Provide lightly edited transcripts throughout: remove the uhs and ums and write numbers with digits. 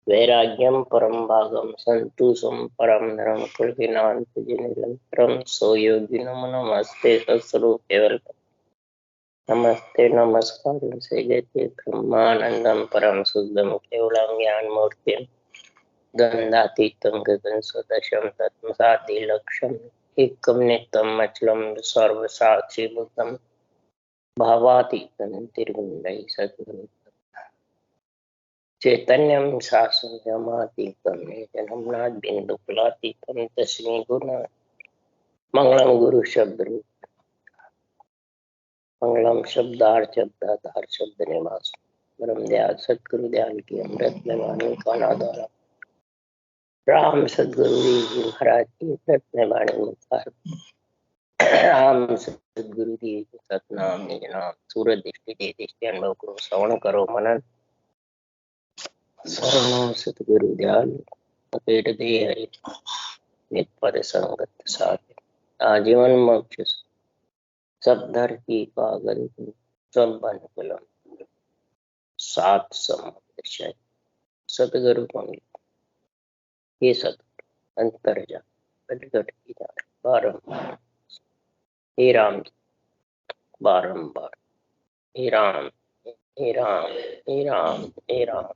वैराग्यम परम भागम संतोषम परम नरम कृष्णांत निरंतरम सो योगिनम नमस्ते सत्स्वरूप केवल नमस्ते नमस्कार से गति ब्रह्मानंदम परम शुद्धम केवलम ज्ञान मूर्ति गंधातीतम गगन सदशम तत्मसादि लक्ष्यम एकम नित्यम अचलम सर्व साक्षी भूतम भावातीतम त्रिगुणै सद्गुरु चैतन्यम शासनमातीतम जन्मनाथ बिंदुकुलातीतम तस्मै गुण मंगलम गुरु शब्द रूप मंगलम शब्दार्थ शब्दाधार शब्द निवास परम दयाल सतगुरु दयाल की अमृत में वाणी का नादारा राम सतगुरु जी महाराज की अमृत में वाणी मुखार राम सतगुरु जी सतनाम निज नाम सूरज दृष्टि दे दृष्टि अनुभव करो श्रवण करो मनन शरणो सतगुरु दयाल पेट दे हरि नित पद संगत साथ आजीवन मोक्ष सब धर की पागल सब बन कलम सात समुद्र सतगुरु को ये सत अंतर जा प्रगट की जा बारंबार हे राम बारंबार हे राम हे राम हे राम हे राम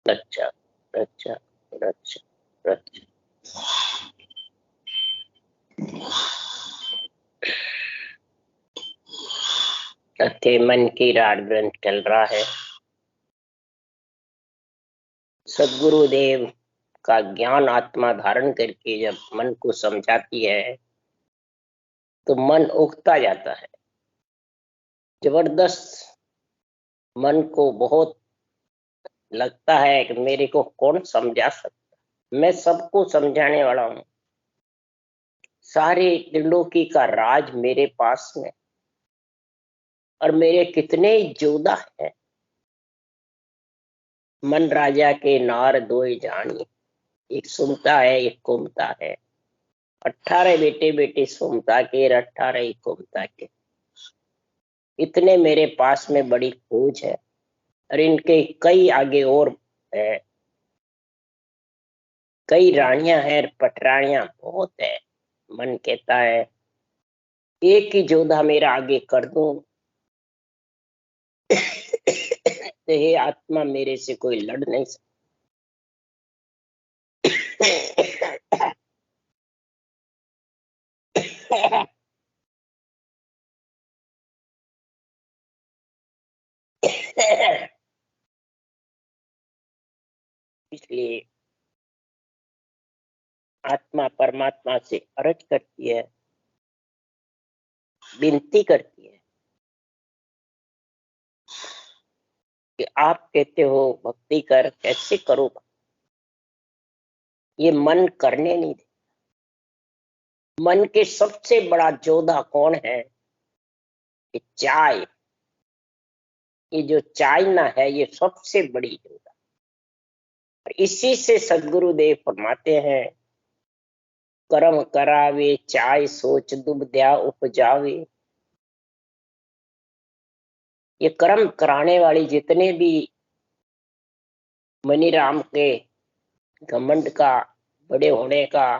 रक्षा रक्षा रक्षा रक्षा। अथे मन की रात ग्रंथ चल रहा है। सदगुरुदेव का ज्ञान आत्मा धारण करके जब मन को समझाती है तो मन उगता जाता है। जबरदस्त मन को बहुत लगता है कि मेरे को कौन समझा सकता, मैं सबको समझाने वाला हूँ, सारे त्रिलोकी का राज मेरे पास में और मेरे कितने योद्धा है। मन राजा के नार दोए जानी, एक सुनता है एक घूमता है। 18 बेटे बेटे सुनता के 18 घूमता के, इतने मेरे पास में बड़ी फौज है और इनके कई आगे और है, कई रानियां हैं, पटरानियां बहुत है। मन कहता है एक ही योद्धा मेरा आगे कर दूं तो हे आत्मा मेरे से कोई लड़ नहीं सकता। इसलिए आत्मा परमात्मा से अर्ज करती है, विनती करती है कि आप कहते हो भक्ति कर, कैसे करो? ये मन करने नहीं दे। मन के सबसे बड़ा योद्धा कौन है? ये चाय। ये जो चाइना है ये सबसे बड़ी योद्धा। इसी से सदगुरुदेव फरमाते हैं कर्म करावे चाय सोच दुबद्या उपजावे। ये कर्म कराने वाली जितने भी मनीराम के घमंड का, बड़े होने का,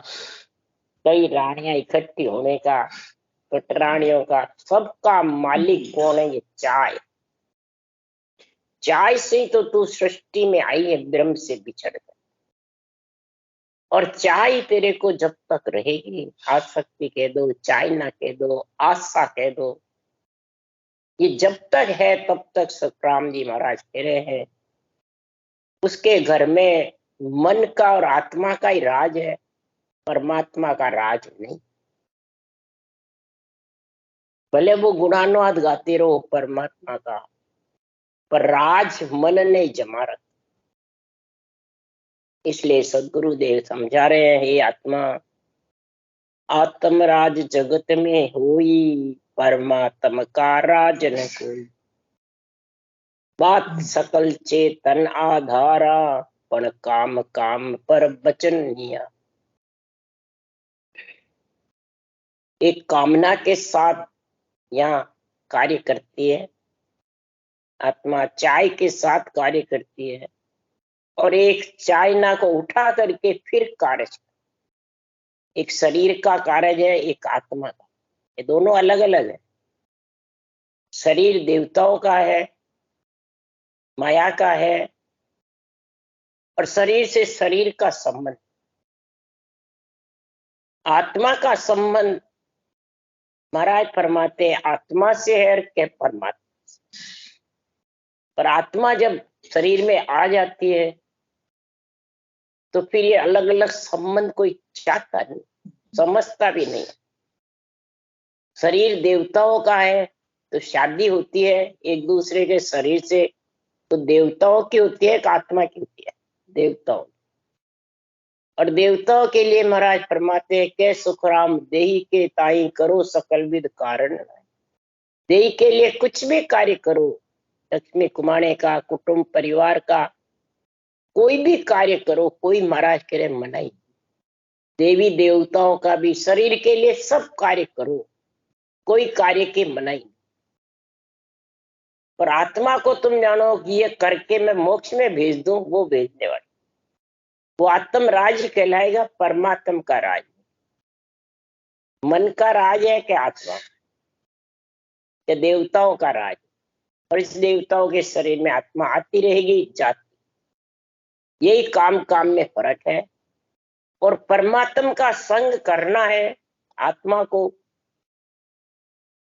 कई रानियां इकट्ठी होने का, पटरानियों का, सबका मालिक कौन है? ये चाय। चाय से तो तू सृष्टि में आई है, ब्रह्म से बिछड़ गई। और चाय तेरे को जब तक रहेगी, आसक्ति कह दो, चाय ना कह दो, आशा कह दो, ये जब तक है तब तक सतराम जी महाराज कह रहे हैं उसके घर में मन का और आत्मा का ही राज है, परमात्मा का राज नहीं। भले वो गुणानुवाद गाते रहो परमात्मा का, पर राज मन ने जमा रखा। इसलिए सदगुरुदेव समझा रहे हैं हे आत्मा, आत्मराज जगत में होई, परमात्मा का राज न कोई। बात सकल चेतन आधारा, पण काम काम पर बचन निया। एक कामना के साथ यहाँ कार्य करती है आत्मा, चाय के साथ कार्य करती है। और एक चाइना को उठा करके फिर कार्य, एक शरीर का कार्य है, एक आत्मा का। ये दोनों अलग अलग है। शरीर देवताओं का है, माया का है, और शरीर से शरीर का संबंध। आत्मा का संबंध महाराज फरमाते आत्मा से है के परमात्मा से। पर आत्मा जब शरीर में आ जाती है तो फिर ये अलग अलग संबंध कोई चाहता नहीं, समझता भी नहीं। शरीर देवताओं का है तो शादी होती है एक दूसरे के शरीर से, तो देवताओं की होती है कि आत्मा की होती है? देवताओं। और देवताओं के लिए महाराज फरमाते हैं के सुखराम देही के ताई करो सकल विद कारण। देही के लिए कुछ भी कार्य करो, लक्ष्मी कुमाने का, कुटुंब परिवार का, कोई भी कार्य करो, कोई महाराज कह रहे मनाई। देवी देवताओं का भी शरीर के लिए सब कार्य करो, कोई कार्य की मनाई। पर आत्मा को तुम जानो कि ये करके मैं मोक्ष में भेज दूं, वो भेजने वाली, वो आत्म राज कहलाएगा। परमात्मा का राज, मन का राज है कि आत्मा के देवताओं का राज। और इस देवताओं के शरीर में आत्मा आती रहेगी, जाती। यही काम काम में फर्क है। और परमात्मा का संग करना है आत्मा को,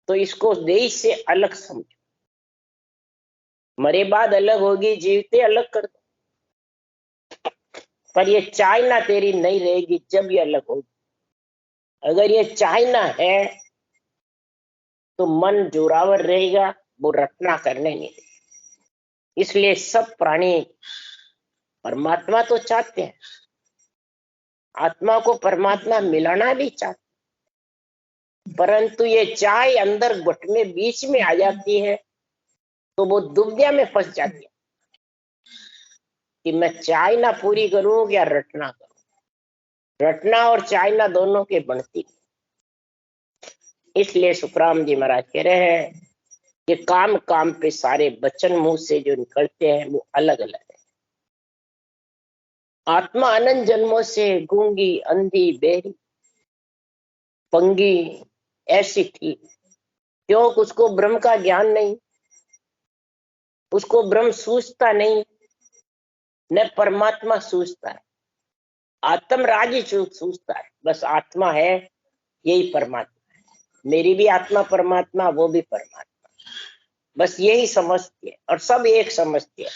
तो इसको देह से अलग समझो। मरे बाद अलग होगी, जीवते अलग कर दो, पर ये चाहना तेरी नहीं रहेगी जब ये अलग होगी। अगर ये चाहना है तो मन जोरावर रहेगा, वो रटना करने नहीं देगा। इसलिए सब प्राणी परमात्मा तो चाहते हैं, आत्मा को परमात्मा मिलाना भी चाहते, परंतु ये चाय अंदर घुट में बीच में आ जाती है तो वो दुविधा में फंस जाती है कि मैं चाय ना पूरी करूं या रटना करूं। रटना और चाहना दोनों के बनती। इसलिए सुखराम जी महाराज कह रहे हैं कि काम काम पे सारे वचन मुंह से जो निकलते हैं वो अलग अलग है। आत्मा अनंत जन्मों से गूंगी, अंधी, बेरी, पंगी ऐसी थी। क्यों? उसको ब्रह्म का ज्ञान नहीं, उसको ब्रह्म सूझता नहीं, न परमात्मा सूझता है। आत्म राज ही सूझता है, बस आत्मा है, यही परमात्मा है। मेरी भी आत्मा परमात्मा, वो भी परमात्मा, बस यही समझती है और सब एक समझती है।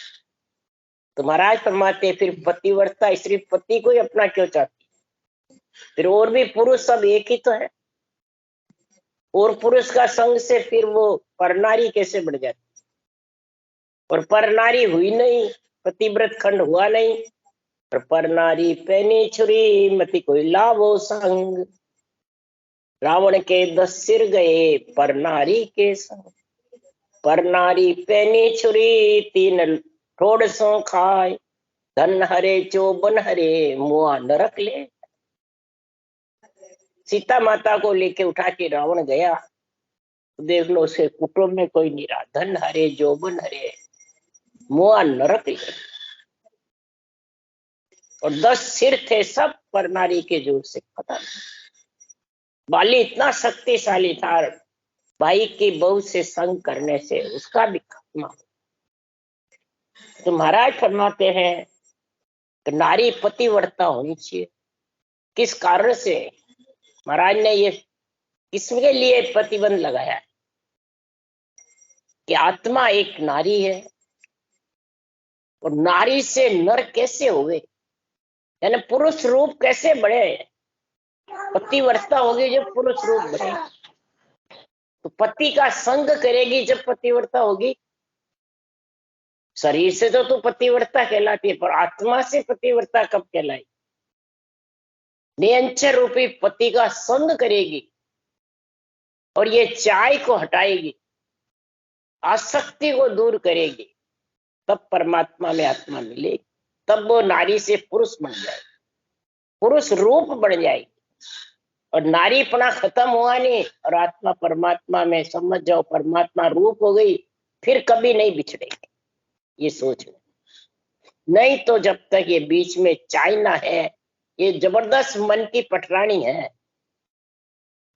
तो महाराज फरमाते फिर पतिव्रता स्त्री पति को ही अपना क्यों चाहती है? फिर और भी पुरुष सब एक ही तो है, और पुरुष का संग से फिर वो परनारी कैसे बढ़ जाती? और परनारी हुई नहीं, पतिव्रत खंड हुआ नहीं। और परनारी पैनी छुरी मति कोई लाभो संग। रावण के 10 सिर गए परनारी के संग। परनारी पैनी छुरी 3 ठोड़ सो खाए। धन हरे चौबन हरे मुआ नरक ले। सीता माता को लेके उठा के रावण गया, तो देख लो उसके कुटुंब में कोई नहीं रहा। धन हरे जोबन हरे मुआ नरक ले। और 10 सिर थे सब परनारी के जोर से खत्म। बाली इतना शक्तिशाली था, भाई की बहू से संग करने से उसका भी खात्मा। तो महाराज फरमाते हैं कि नारी पतिव्रता होनी चाहिए। किस कारण से महाराज ने ये किसके लिए प्रतिबंध लगाया है? कि आत्मा एक नारी है, और नारी से नर कैसे हुए, यानी पुरुष रूप कैसे बढ़े? पतिव्रता होगी जब पुरुष रूप बढ़े, तो पति का संग करेगी जब पतिव्रता होगी। शरीर से तो तू पतिव्रता कहलाती है, पर आत्मा से पतिव्रता कब कहलाई? निरंतर रूपी पति का संग करेगी और ये चाय को हटाएगी, आसक्ति को दूर करेगी, तब परमात्मा में आत्मा मिलेगी। तब वो नारी से पुरुष बन जाएगी, पुरुष रूप बढ़ जाएगी। और नारीपना खत्म हुआ नहीं, और आत्मा परमात्मा में समझ जाओ, परमात्मा रूप हो गई, फिर कभी नहीं बिछड़ेगी। ये सोच लो। नहीं तो जब तक ये बीच में चाइना है, ये जबरदस्त मन की पटरानी है,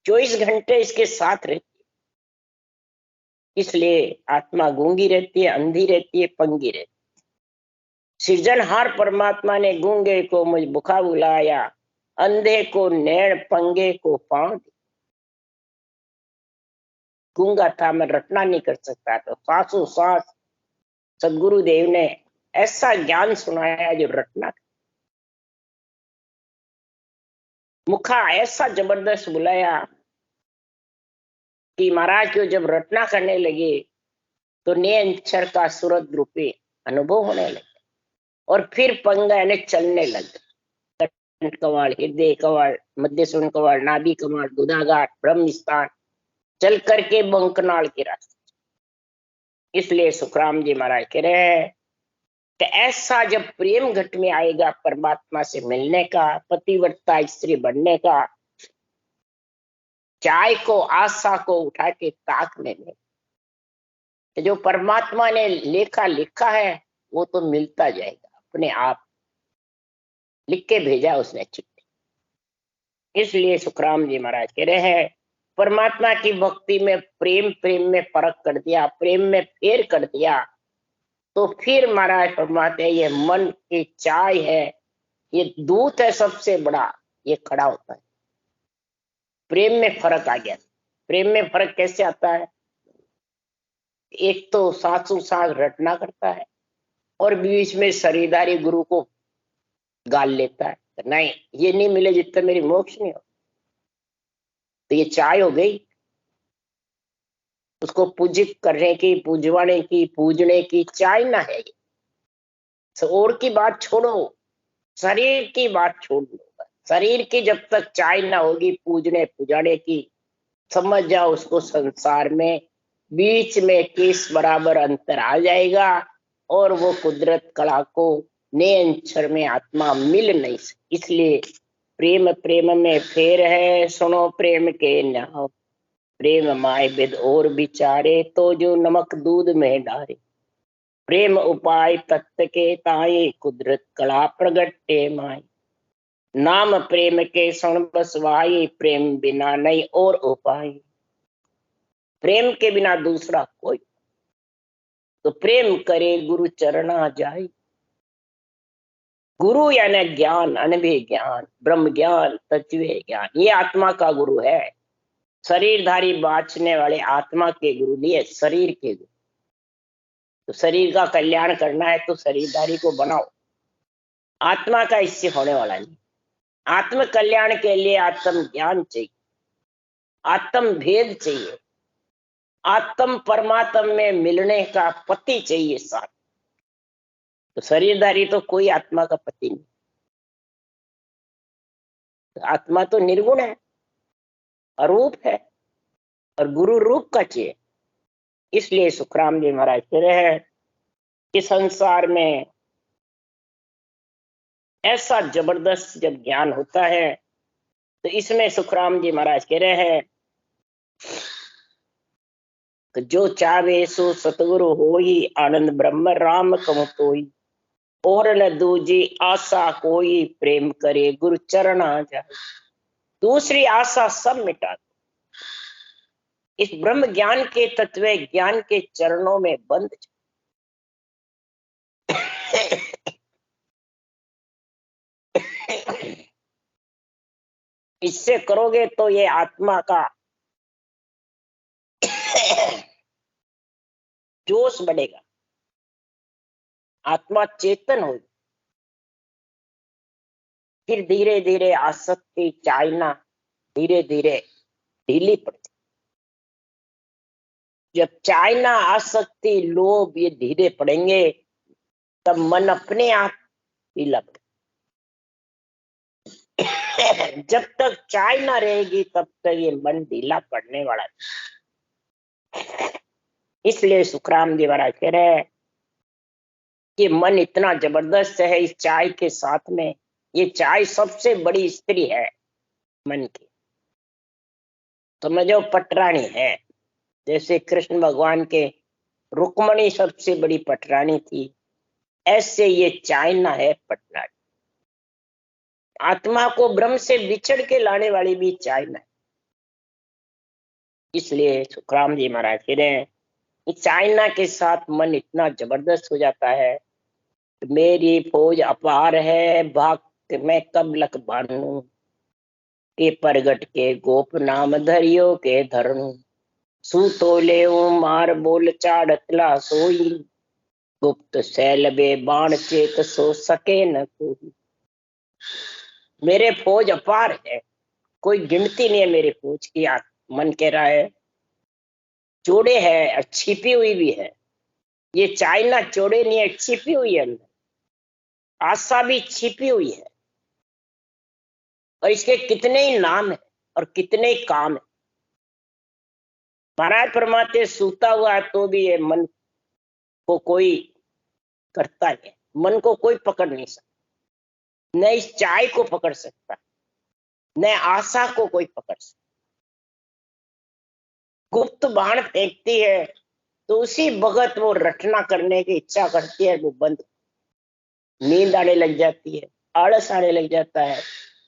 24 घंटे इसके साथ रहती है। इसलिए आत्मा गूंगी रहती है, अंधी रहती है, पंगी रहती है। सृजनहार परमात्मा ने गूंगे को मुझ भूखा बुलाया, अंधे को नैण, पंगे को पांव। गूंगा था, मैं रटना नहीं कर सकता, तो सांसों सांस सदगुरुदेव ने ऐसा ज्ञान सुनाया जो रटना। मुखा ऐसा जबरदस्त बुलाया कि महाराज को जब रटना करने लगे तो नए अक्षर का सूरत रूपी अनुभव होने लगे, और फिर पंगा यानी चलने लगे। कंठ कवाड़, हृदय कवाड़, मध्य सुन कवाड़, नाभि कवाड़, गुदाघाट, ब्रह्म स्थान, चल करके बंकनाल के रास्ते। इसलिए सुखराम जी महाराज कह रहे हैं कि ऐसा जब प्रेम घट में आएगा परमात्मा से मिलने का, पतिव्रता स्त्री बनने का, चाय को, आशा को उठा के ताकने में, जो परमात्मा ने लेखा लिखा है वो तो मिलता जाएगा अपने आप। लिख के भेजा उसने चिट्ठी। इसलिए सुखराम जी महाराज कह रहे हैं परमात्मा की भक्ति में प्रेम में फर्क कर दिया, प्रेम में फेर कर दिया, तो फिर महाराज फरमाते हैं ये मन की चाय है, ये दूत है सबसे बड़ा, ये खड़ा होता है। प्रेम में फर्क आ गया। प्रेम में फर्क कैसे आता है? एक तो सासू सास रटना करता है और बीच में शरीरधारी गुरु को गाल लेता है, नहीं ये नहीं मिले जितने मेरी मोक्ष नहीं हो, तो ये चाय हो गई। उसको पूजित करने की, पूजवाने की, पूजने की चाय ना है ये। तो और की बात छोड़ो, शरीर की बात छोड़ दो। शरीर की जब तक चाय ना होगी पूजने पुजाने की, समझ जाओ उसको संसार में बीच में किस बराबर अंतर आ जाएगा, और वो कुदरत कला को नियंत्रण में आत्मा मिल नहीं सकती। इसलिए प्रेम प्रेम में फेर है, सुनो प्रेम के नाम, प्रेम माय विद और विचारे, तो जो नमक दूध में डारे, प्रेम उपाय तत्व के ताए, कुदरत कला प्रगटे माय, नाम प्रेम के सुन बसवाई, प्रेम बिना नहीं और उपाय, प्रेम के बिना दूसरा कोई, तो प्रेम करे गुरु चरणा जाए। गुरु यानी ज्ञान, अनुभव ज्ञान, ब्रह्म ज्ञान, तत्व ज्ञान, ये आत्मा का गुरु है। शरीरधारी बाँचने वाले आत्मा के गुरु नहीं है, शरीर के गुरु। तो शरीर का कल्याण करना है तो शरीरधारी को बनाओ, आत्मा का इससे होने वाला नहीं। आत्म कल्याण के लिए आत्म ज्ञान चाहिए, आत्म भेद चाहिए, आत्म परमात्मा में मिलने का पति चाहिए साथ। तो शरीरधारी तो कोई आत्मा का पति नहीं, आत्मा तो निर्गुण है, अरूप है, और गुरु रूप का चाहिए। इसलिए सुखराम जी महाराज कह रहे हैं कि संसार में ऐसा जबरदस्त जब ज्ञान होता है, तो इसमें सुखराम जी महाराज कह रहे हैं कि जो चावे सो सतगुरु होई, आनंद ब्रह्म राम कम तोई, और न दूजी आशा कोई, प्रेम करे गुरु चरण आ जाए। दूसरी आशा सब मिटा दो, इस ब्रह्म ज्ञान के तत्व ज्ञान के चरणों में बंद इससे करोगे तो ये आत्मा का जोश बढ़ेगा, आत्मा चेतन होगी। फिर धीरे धीरे आसक्ति चाइना धीरे धीरे ढीली पड़ती। जब चाइना आसक्ति लोभ ये धीरे पड़ेंगे, तब मन अपने आप ढीला पड़ेगा। जब तक चाय ना रहेगी तब तक ये मन ढीला पड़ने वाला है। इसलिए सुखराम जी महाराज कह रहे हैं कि मन इतना जबरदस्त है इस चाय के साथ में, ये चाय सबसे बड़ी स्त्री है मन की, समझो पटरानी है। जैसे कृष्ण भगवान के रुक्मणी सबसे बड़ी पटरानी थी, ऐसे ये चाइना है पटना। आत्मा को ब्रह्म से बिछड़ के लाने वाली भी चाइना है। इसलिए सुखराम जी महाराज कह रहे हैं चाइना के साथ मन इतना जबरदस्त हो जाता है, मेरी फौज अपार है, भाग मैं कब लक बानू, के परगट के गोप नाम धरियो के धरणु, सू तो ले मार बोल चाड़तला सोई, गुप्त सैल बे बाण चेत सो सके न कोई। मेरे फौज अपार है, कोई गिनती नहीं है मेरे फौज की। मन कह रहा है चौड़े है, छिपी हुई भी है। ये चाइना चौड़े नहीं है, छिपी हुई है अंदर। आशा भी छिपी हुई है, और इसके कितने ही नाम है और कितने ही काम है। महाराज परमात्मा सूता हुआ है तो भी ये मन को कोई करता नहीं, मन को कोई पकड़ नहीं सकता। न इस चाय को पकड़ सकता, न आशा को कोई पकड़ सकता। गुप्त बाण फेंकती है तो उसी भगत वो रटना करने की इच्छा करती है, वो बंद, नींद आने लग जाती है, आलस आने लग जाता है,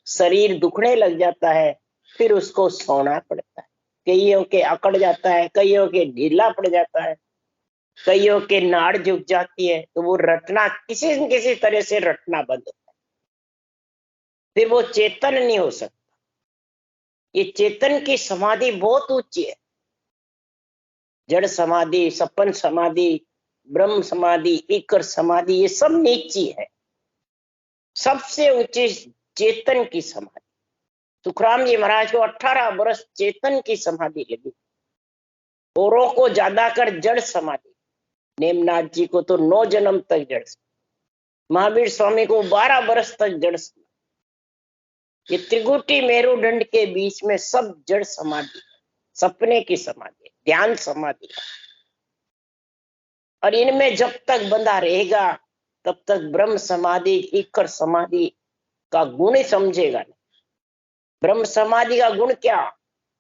शरीर दुखने लग जाता है, फिर उसको सोना पड़ता है। कईयों के अकड़ जाता है, कईयों के ढीला पड़ जाता है, कईयों के नाड़ झुक जाती है, तो वो रटना किसी न किसी तरह से रटना बंद होता है, फिर वो चेतन नहीं हो सकता। ये चेतन की समाधि बहुत ऊंची है। जड़ समाधि, सपन समाधि, ब्रह्म समाधि, इकर समाधि, ये सब नीची है। सबसे ऊंची चेतन की समाधि। सुखराम जी महाराज को 18 वर्ष चेतन की समाधि लगी, औरों को ज्यादा कर जड़ समाधि। नेमनाथ जी को तो 9 जन्म तक जड़ समाधि, महावीर स्वामी को 12 वर्ष तक जड़ समाधि। ये त्रिगुटी मेरुदंड के बीच में सब जड़ समाधि, सपने की समाधि, ध्यान समाधि। और इनमें जब तक बंधा रहेगा तब तक ब्रह्म समाधि, इकर समाधि का गुण ही समझेगा नहीं। ब्रह्म समाधि का गुण क्या?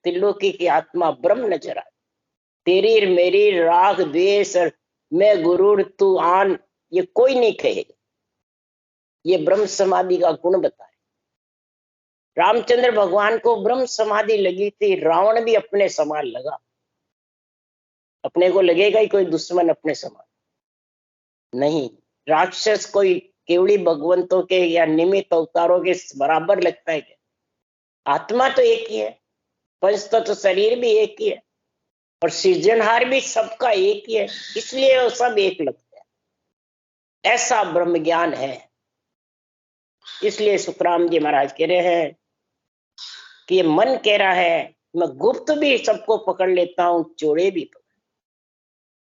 त्रिलोकी की आत्मा ब्रह्म नजर आए, तेरी मेरी राग द्वेष मैं गुरूर तू आन, ये कोई नहीं कहेगा। ये ब्रह्म समाधि का गुण बताए। रामचंद्र भगवान को ब्रह्म समाधि लगी थी, रावण भी अपने समान लगा। अपने को लगेगा ही कोई दुश्मन अपने समान नहीं। राक्षस कोई केवड़ी भगवंतों के या निमित्त अवतारों के बराबर लगता है क्या? आत्मा तो एक ही है, पंचतत्व शरीर भी एक ही है, और सृजनहार भी सबका एक ही है, इसलिए वो सब एक लगते हैं। ऐसा ब्रह्म ज्ञान है। इसलिए सुखराम जी महाराज कह रहे हैं कि ये मन कह रहा है मैं गुप्त भी सबको पकड़ लेता हूं, चोरे भी पकड़,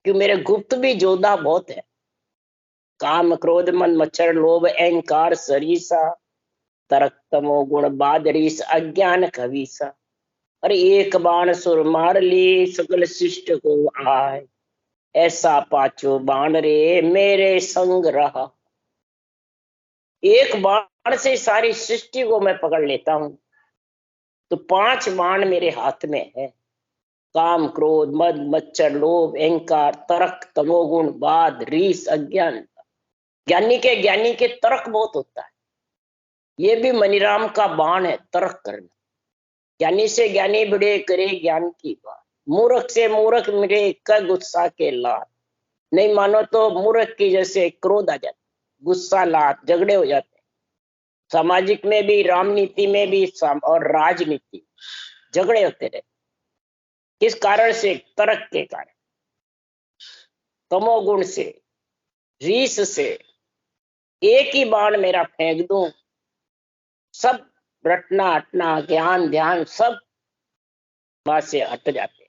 क्यों मेरे गुप्त भी जोधा बहुत है। काम क्रोध मन मच्छर लोभ अहंकार सरीसा, तरक तमो गुण बादरीस अज्ञान कवीसा। अरे एक बाण सुर मार ली सकल शिष्ट को आए, ऐसा पाचो बाण रे मेरे संग रहा। एक बाण से सारी सृष्टि को मैं पकड़ लेता हूं, तो 5 बाण मेरे हाथ में है। काम क्रोध मद मच्छर लोभ अहंकार तरक तमोगुण बाध रीस अज्ञान। ज्ञानी के तर्क बहुत होता है, ये भी मनीराम का बाण है, तर्क करना। ज्ञानी से ज्ञानी भिड़े करे ज्ञान की बात, मूर्ख से मूर्ख मिले कर गुस्सा के लात। नहीं मानो तो मूर्ख की जैसे क्रोध आ जाता, गुस्सा लात, झगड़े हो जाते हैं। सामाजिक में भी, रामनीति में भी और राजनीति झगड़े होते रहे। किस कारण से? तर्क के कारण, तमोगुण से, रीस से। एक ही बाण मेरा फेंक दूं, सब रटना हटना ज्ञान ध्यान सब वहां से हट जाते।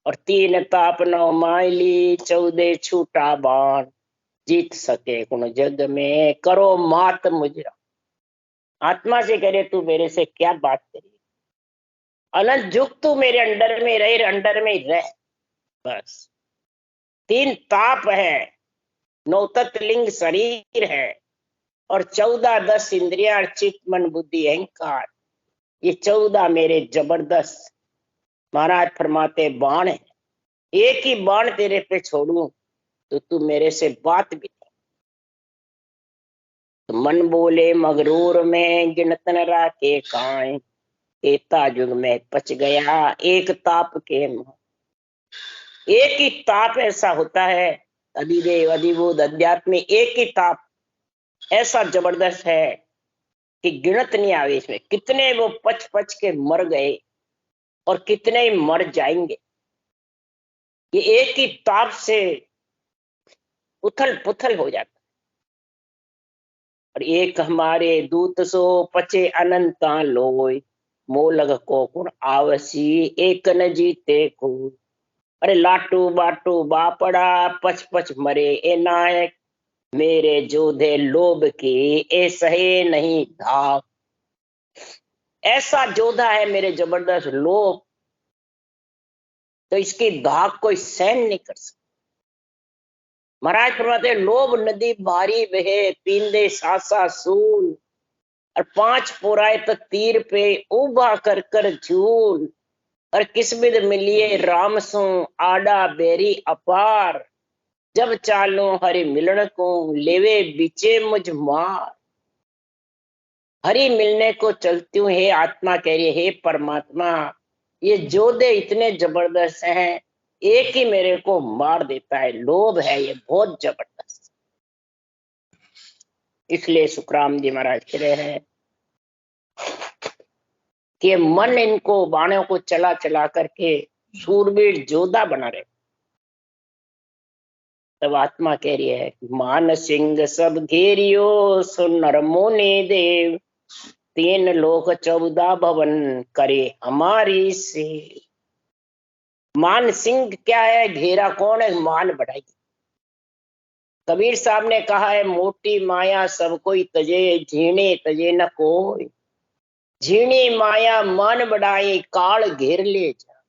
और 3 ताप 9 माइली 14 छूटा बाण, जीत सके कुण जग में करो मात मुजरा। आत्मा से करे तू मेरे से क्या बात करी, अनंत जुग तू मेरे अंडर में रहे, अंडर में रह बस। 3 ताप है, 9 तत्लिंग शरीर है, और 14 10 इंद्रिया चित्त मन बुद्धि अहंकार। ये 14 मेरे जबरदस्त महाराज फरमाते बाण है। एक ही बाण तेरे पे छोड़ूं तो तू मेरे से बात भी नहीं। तो मन बोले मगरूर में गिनत न राखे काए, एता युग में पच गया एक ताप के मुँह। एक ही ताप ऐसा होता है, अधिदेव अधिभूत अध्यात्म, एक ही ताप ऐसा जबरदस्त है कि गिनत नहीं आवे इसमें। कितने वो पच पच के मर गए और कितने ही मर जाएंगे। ये एक ही ताप से उथल पुथल हो जाता। और एक हमारे दूत सो पचे अनंता लोय, मोलग को कुण आवसी एक न जीते कोई। अरे लाटू बाटू बापड़ा पच पच मरे ए नायक, मेरे जोधे लोभ की ए सहे नहीं धाक। ऐसा जोधा है मेरे जबरदस्त लोभ, तो इसकी धाक कोई सहन नहीं कर सकता। महाराज फरमाते लोभ नदी भारी बहे पींदे सासा सूल, और 5 पुराए तो तीर पे उबा कर कर झूल। और किस्मत मिलिए राम सो आडा बेरी अपार, जब चालो हरि मिलन को लेवे बिचे मुझ मार। हरि मिलने को चलती हूँ, हे आत्मा कह रही है हे परमात्मा, ये जोधे इतने जबरदस्त हैं, एक ही मेरे को मार देता है। लोभ है ये बहुत जबरदस्त। इसलिए सुखराम जी महाराज कह रहे हैं कि मन इनको बाणों को चला चला करके सूरवीर जोधा बना रहे। तब आत्मा कह रही है मान सिंह सब घेरियो सुनर मोने देव, 3 लोक 14 भवन करे हमारी से। मान सिंह क्या है? घेरा कौन है? मान बढ़ाई। कबीर साहब ने कहा है मोटी माया सब कोई तजे, झीणे तजे न कोई। झीणी माया मान बढ़ाई काल घेर ले जा।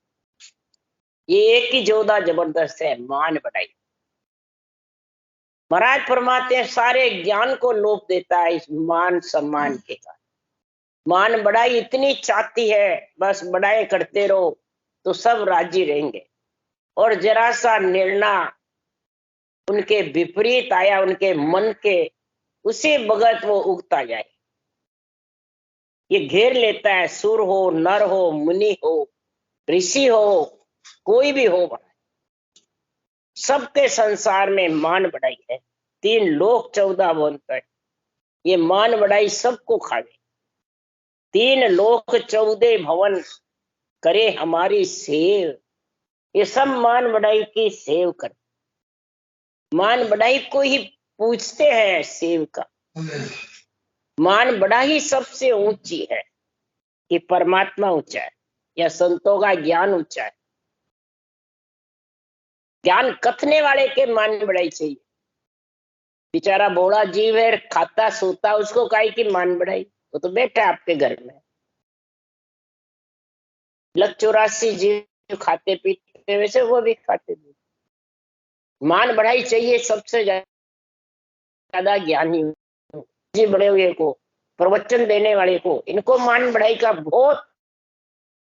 ये एक ही जोधा जबरदस्त है, मान बढ़ाई। महाराज फरमाते हैं सारे ज्ञान को लोप देता है इस मान सम्मान के कारण। मान बढ़ाई इतनी चाहती है, बस बढ़ाई करते रहो तो सब राजी रहेंगे। और जरा सा निर्णय उनके विपरीत आया उनके मन के, उसी भगत वो उगता जाए। ये घेर लेता है, सुर हो नर हो मुनि हो ऋषि हो कोई भी हो, सबके संसार में मान बढ़ाई है। 3 लोक 14 भवन तक ये मान बढ़ाई सबको खावे। 3 लोक 14 भवन करे हमारी सेव। ये सब मान बढ़ाई की सेव कर, मान बढ़ाई को ही पूछते हैं सेव का। मान बढ़ाई सबसे ऊंची है कि परमात्मा ऊंचा है या संतों का ज्ञान ऊंचा है। ज्ञान कथने वाले के मान बढ़ाई चाहिए। बेचारा बोला जीव है, खाता सोता, उसको काहे की मान बढ़ाई? वो तो बैठा है आपके घर में। 184 जीव खाते पीते, वैसे वो भी खाते पीते। मान बढ़ाई चाहिए सबसे ज्यादा ज्ञानी जी बड़े हुए को, प्रवचन देने वाले को, इनको मान बढ़ाई का बहुत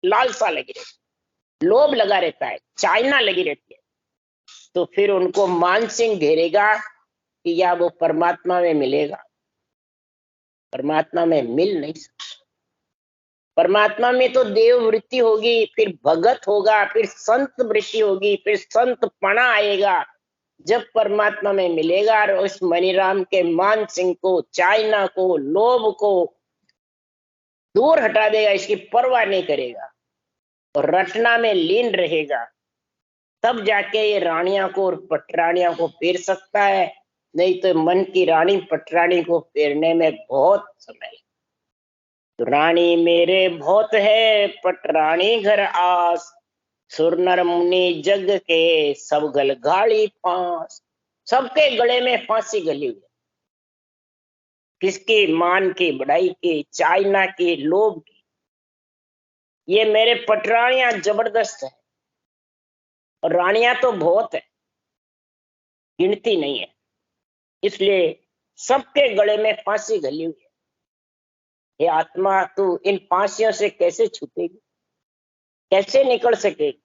लालसा लगी रहती, लोभ लगा रहता है, चाइना लगी रहती है। तो फिर उनको मान सिंह घेरेगा कि या वो परमात्मा में मिलेगा। परमात्मा में मिल नहीं सकता। परमात्मा में तो देव वृत्ति होगी, फिर भगत होगा, फिर संत वृत्ति होगी, फिर संत पणा आएगा। जब परमात्मा में मिलेगा और उस मनीराम के मान सिंह को, चाइना को, लोभ को दूर हटा देगा, इसकी परवाह नहीं करेगा और रचना में लीन रहेगा, तब जाके ये रानियां को और पटरानियां को फेर सकता है। नहीं तो मन की रानी पटरानी को फेरने में बहुत समय। तो रानी मेरे बहुत है पटरानी घर आस, सुर नर मुनि जग के सब गल गाड़ी फांस। सबके गले में फांसी गली हुई। किसकी? मान की, बढ़ाई की, चाइना की, लोभ की। ये मेरे पटरानियां जबरदस्त है और रानियां तो बहुत है, गिनती नहीं है। इसलिए सबके गले में फांसी गली हुई है। ये आत्मा तू इन फांसियों से कैसे छूटेगी, कैसे निकल सकेगी?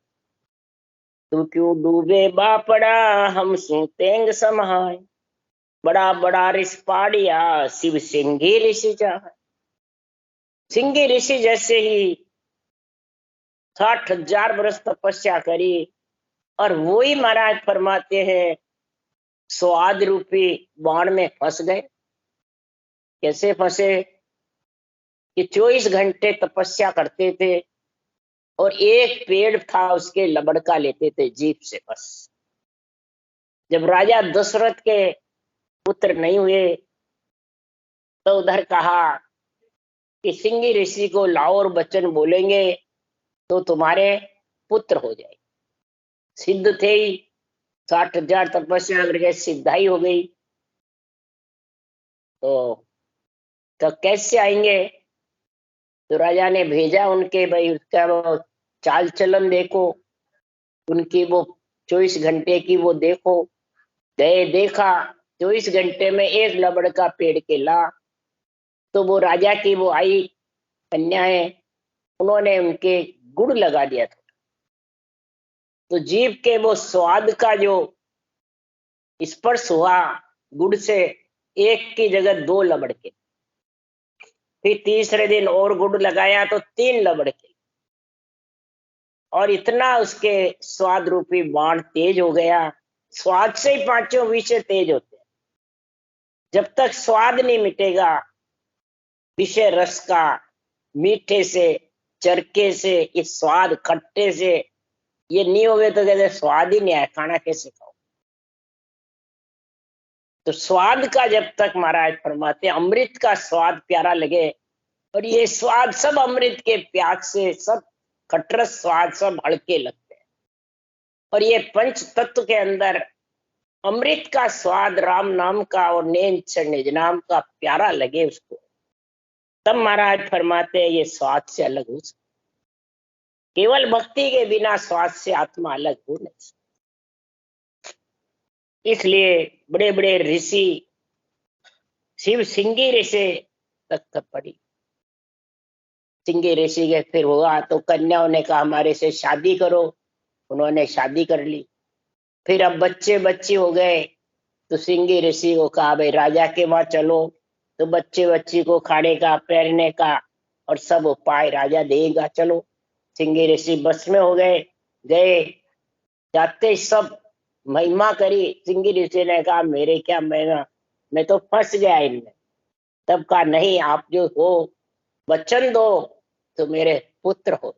तू क्यों डूबे बापड़ा हम सूतेंग समाए, बड़ा बड़ा ऋषि पाड़िया शिव सिंगी ऋषि जहाँ। सिंगी ऋषि जैसे ही 60,000 वर्ष तपस्या करी और वो ही महाराज फरमाते हैं स्वाद रूपी बाण में फंस गए। कैसे फंसे कि 24 घंटे तपस्या करते थे और एक पेड़ था उसके लबड़का लेते थे जीभ से बस। जब राजा दशरथ के पुत्र नहीं हुए तो उधर कहा कि सिंगी ऋषि को लाओ और वचन बोलेंगे तो तुम्हारे पुत्र हो जाए। सिद्ध थे ही, 60,000 तपस्या करके सिद्धाई हो गई। तो कैसे आएंगे? तो राजा ने भेजा उनके, भाई उसका वो चाल चलन देखो, उनकी वो 24 घंटे की वो देखो। गए, देखा 24 घंटे में एक लबड़ का पेड़ के ला। तो वो राजा की वो आई कन्याएं, उन्होंने उनके गुड़ लगा दिया था। तो जीभ के वो स्वाद का जो स्पर्श हुआ गुड़ से, एक की जगह 2 लबड़ के। फिर तीसरे दिन और गुड़ लगाया तो 3 लबड़ के। और इतना उसके स्वाद रूपी बाण तेज हो गया। स्वाद से ही 5 विषय तेज होते हैं। जब तक स्वाद नहीं मिटेगा विषय रस का, मीठे से, चरके से, इस स्वाद खट्टे से ये नहीं होवे तो कहते स्वाद ही नहीं आया, खाना कैसे खाओ। तो स्वाद का जब तक महाराज फरमाते अमृत का स्वाद प्यारा लगे, और ये स्वाद सब अमृत के प्याग से सब खटरस स्वाद सब हल्के लगते हैं। और ये पंच तत्व के अंदर अमृत का स्वाद राम नाम का और नैन निज नाम का प्यारा लगे उसको, तब महाराज फरमाते हैं ये स्वाद से अलग हो सकता। केवल भक्ति के बिना स्वाद से आत्मा अलग हो नहीं सकती। इसलिए बड़े बड़े ऋषि शिव सिंगी ऋषि तक पड़ी। सिंगी ऋषि के फिर हुआ तो कन्याओं ने कहा हमारे से शादी करो, उन्होंने शादी कर ली। फिर अब बच्चे बच्ची हो गए तो सिंगी ऋषि को कहा भाई राजा के वहां चलो, तो बच्चे बच्ची को खाने का पहनने का और सब उपाय राजा देगा, चलो। सिंगी ऋषि बस में हो गए, गए जाते सब महिमा करी। सिंगी ऋषि ने कहा मेरे क्या महिमा, मैं तो फंस गया इनमें। तब कहा नहीं, आप जो हो वचन दो तो मेरे पुत्र हो।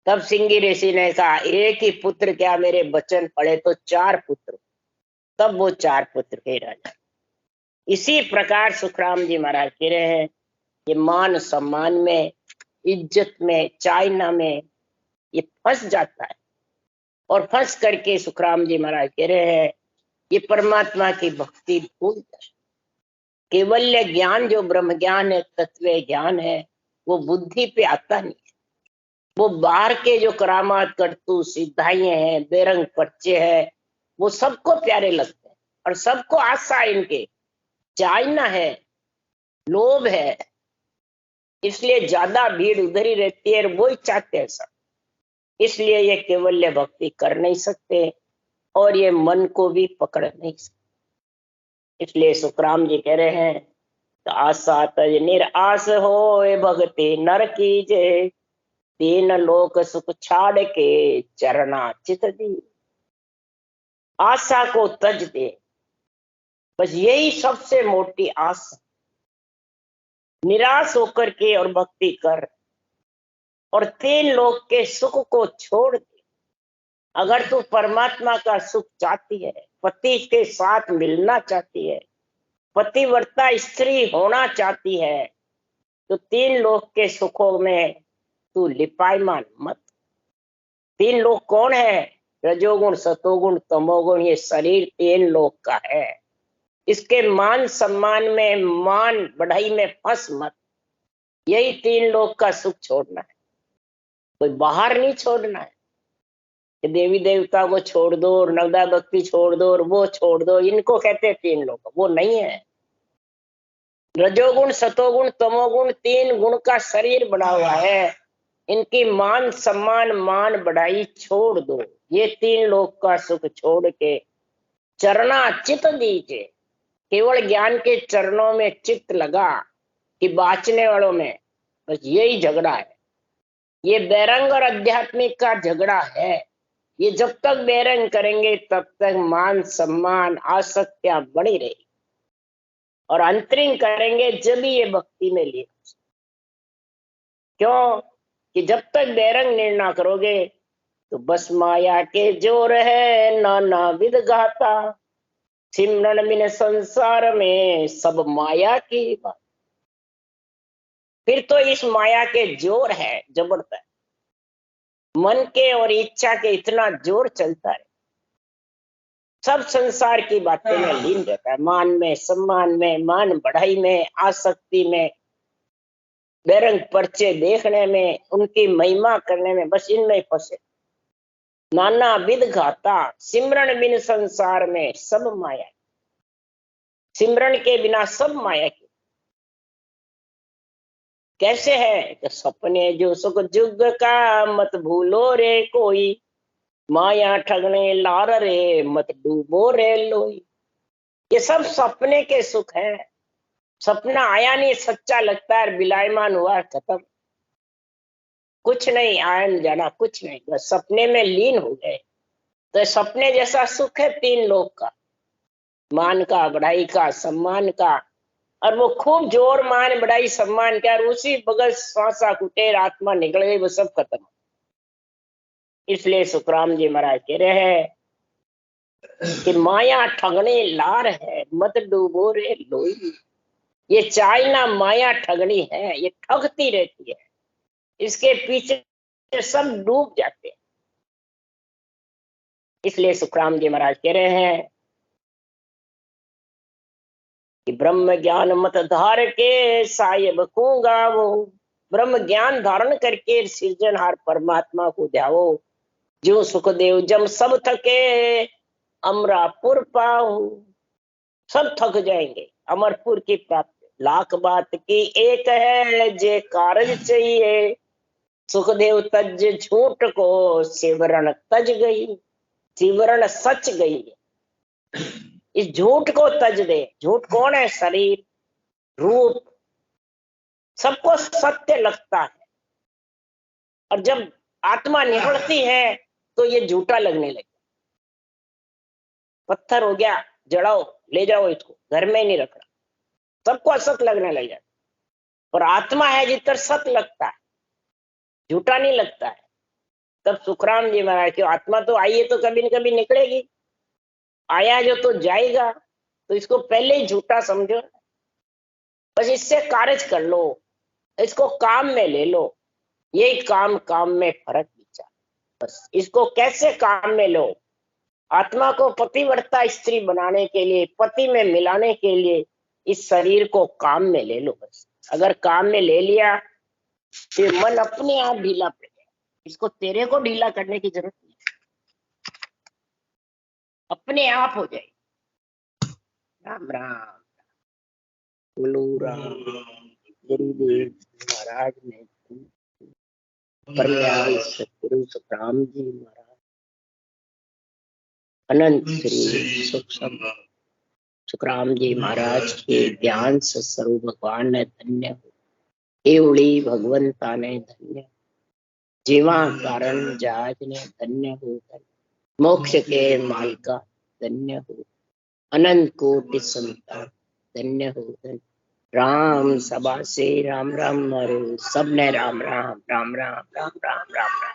तब सिंगी ऋषि ने कहा एक ही पुत्र क्या, मेरे वचन पड़े तो 4 पुत्र। तब वो 4 पुत्र के राजा। इसी प्रकार सुखराम जी महाराज कह रहे हैं कि मान सम्मान में, इज्जत में, चाइना में ये फंस जाता है। और फंस करके सुखराम जी महाराज कह रहे हैं ये परमात्मा की भक्ति भूल जाए। केवल्य ज्ञान जो ब्रह्म ज्ञान है, तत्व ज्ञान है, वो बुद्धि पे आता नहीं। वो बाहर के जो करामात करतू सिद्धाइयां हैं, बेरंग पर्चे हैं, वो सबको प्यारे लगते हैं और सबको आशा है इनके, चाइना है, लोभ है, इसलिए ज्यादा भीड़ उधर ही रहती है और वो ही चाहते हैं सब। इसलिए ये केवल्य भक्ति कर नहीं सकते और ये मन को भी पकड़ नहीं सकते। इसलिए सुखराम जी कह रहे हैं तो आशा तज निराश हो भक्ति नर कीजे, 3 लोक सुख छाड़ के चरना चित दी। आशा को तज दे, बस यही सबसे मोटी आशा। निराश होकर के और भक्ति कर और 3 लोक के सुख को छोड़ दे। अगर तू परमात्मा का सुख चाहती है, पति के साथ मिलना चाहती है, पतिव्रता स्त्री होना चाहती है, तो 3 लोक के सुखों में तू लिपायमान मत। 3 लोक कौन है? रजोगुण, सतोगुण, तमोगुण। ये शरीर 3 लोक का है। इसके मान सम्मान में, मान बढ़ाई में फंस मत। यही 3 लोक का सुख छोड़ना है, कोई बाहर नहीं छोड़ना है कि देवी देवता को छोड़ दो और नवदा भक्ति छोड़ दो और वो छोड़ दो, इनको कहते हैं 3 लोक। वो नहीं है। रजोगुण, सतोगुण, तमोगुण 3 गुण का शरीर बना हुआ है। इनकी मान सम्मान, मान बढ़ाई छोड़ दो। ये 3 लोक का सुख छोड़ के चरना चित दीजिए। केवल ज्ञान के चरणों में चित्त लगा कि बाँचने वालों में बस यही झगड़ा है। ये बैरंग और आध्यात्मिक का झगड़ा है। ये जब तक बैरंग करेंगे तब तक मान सम्मान आसक्तियां बढ़ी रहेगी, और अंतरिंग करेंगे जब ही ये भक्ति में लीन। क्यों? कि जब तक बैरंग निर्णय करोगे तो बस माया के जोर है नाना विध गाता, सिमरन बिन संसार में सब माया की बात। फिर तो इस माया के जोर है जबरदस्त, मन के और इच्छा के इतना जोर चलता है, सब संसार की बातें में लीन रहता है, मान में सम्मान में, मान बढ़ाई में, आसक्ति में, बेरंग पर्चे देखने में, उनकी महिमा करने में, बस इनमें फंसे। नाना विध गाता, सिमरन बिन संसार में सब माया। सिमरन के बिना सब माया की। कैसे है? तो सपने जो सुख जुग का मत भूलो रे कोई, माया ठगने लार रे मत डूबो रे लोई। ये सब सपने के सुख है। सपना आया नहीं, सच्चा लगता है, बिलायमान हुआ, खत्म, कुछ नहीं, आयन जाना कुछ नहीं, बस सपने में लीन हो गए। तो सपने जैसा सुख है तीन लोक का, मान का, बढ़ाई का, सम्मान का, और वो खूब जोर मान बढ़ाई सम्मान का, और उसी बगल श्वासा कुटेर आत्मा निकल गई, वो सब खत्म। इसलिए सुखराम जी महाराज कह रहे हैं कि माया ठगने लार है मत डूबो रे लोई। ये चाइना माया ठगनी है, ये ठगती रहती है, इसके पीछे सब डूब जाते हैं। इसलिए सुखराम जी महाराज कह रहे हैं कि ब्रह्म ज्ञान मत धार के साहेब को गावो। ब्रह्म ज्ञान धारण करके सृजनहार परमात्मा को ध्याओ। जो सुखदेव जम सब थके अमरापुर पाओ। सब थक जाएंगे, अमरपुर की प्राप्ति। लाख बात की एक है जे कारज चाहिए, सुखदेव तज झूठ को सिमरन तज गई। सिमरन सच गई, इस झूठ को तज दे। झूठ कौन है? शरीर, रूप, सबको सत्य लगता है, और जब आत्मा निकलती है तो ये झूठा लगने लगे। पत्थर हो गया, जड़ाओ, ले जाओ इसको, घर में ही नहीं रखना, सबको असत लगने लग जाता। और आत्मा है जिधर सत लगता है, झूठा नहीं लगता है। तब सुखराम जी महाराज की आत्मा तो आई है तो कभी न कभी निकलेगी, आया जो तो जाएगा, तो इसको पहले ही झूठा समझो, बस इससे कार्य कर लो, इसको काम में ले लो। यही काम काम में फर्क विचार, बस इसको कैसे काम में लो। आत्मा को पतिव्रता स्त्री बनाने के लिए, पति में मिलाने के लिए इस शरीर को काम में ले लो। बस अगर काम में ले लिया फिर मन अपने आप ढीला पड़ गया। इसको तेरे को ढीला करने की जरूरत नहीं, अपने आप हो जाए। राम राम बोलो राम। गुरुदेव महाराज ने, परमदयाल सतगुरु सुखराम जी महाराज, अनंत श्री सुखराम जी महाराज के ज्ञान से सर्व भगवान ने धन्य हो। एवड़ी भगवंता ने धन्य, जीवा कारण जहाज ने धन्य हो। मोक्ष के मालिका धन्य हो। अनंत कोटि संतान धन्य हो। राम सभा से राम राम, सबने राम राम राम राम राम राम राम राम।